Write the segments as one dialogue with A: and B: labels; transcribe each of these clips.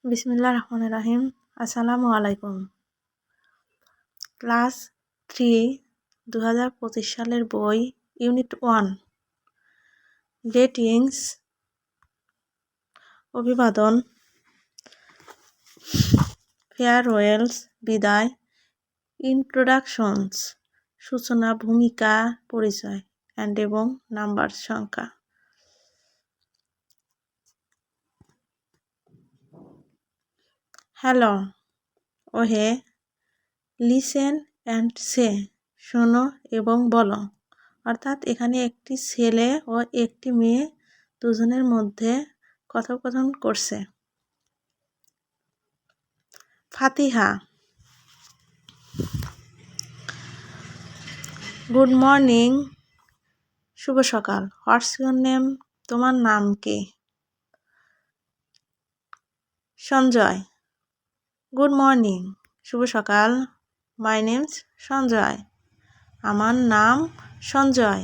A: বিসমিল্লাহির রহমানির রহিম। আসসালামু আলাইকুম। ক্লাস 3 2025 সালের বই ইউনিট 1 গ্রিটিংস অভিবাদন, ফেয়ারওয়েলস বিদায়, ইন্ট্রোডাকশনস সূচনা, ভূমিকা, পরিচয় এবং নাম্বার সংখ্যা। হ্যালো, ওহে, লিসেন অ্যান্ড সে, শোনো এবং বলো। অর্থাৎ এখানে একটি ছেলে ও একটি মেয়ে দুজনের মধ্যে কথোপকথন করছে। ফাতিহা, গুড মর্নিং, শুভ সকাল। হোয়াটস ইউর নেম, তোমার নাম কি? সঞ্জয়, গুড মর্নিং, শুভ সকাল। মাই নেমস সঞ্জয়, আমার নাম সঞ্জয়।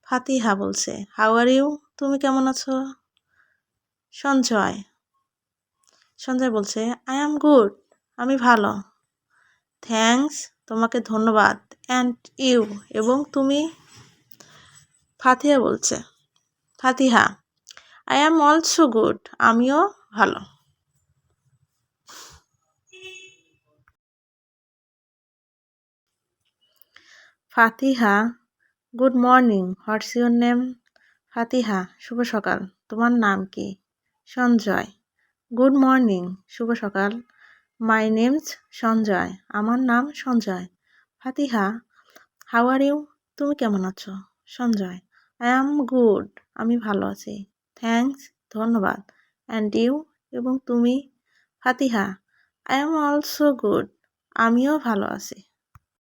A: ফাতিহা বলছে, হাউ আর ইউ, তুমি কেমন আছো? সঞ্জয় বলছে, আই অ্যাম গুড, আমি ভালো। থ্যাঙ্কস, তোমাকে ধন্যবাদ। অ্যান্ড ইউ, এবং তুমি? ফাতিহা বলছে, আই অ্যাম অলসো গুড, আমিও ভালো। Fatiha, good morning, what's your name? Fatiha, শুভ সকাল, তোমার নাম কি? সঞ্জয়, গুড মর্নিং, শুভ সকাল। মাই নেমস সঞ্জয়, আমার নাম সঞ্জয়। ফাতিহা, হাউ আর ইউ, তুমি কেমন আছো? সঞ্জয়, আই অ্যাম গুড, আমি ভালো আছি। থ্যাঙ্কস, ধন্যবাদ। অ্যান্ড ইউ, এবং তুমি? ফাতিহা, আই অ্যাম অলসো গুড, আমিও ভালো আছি।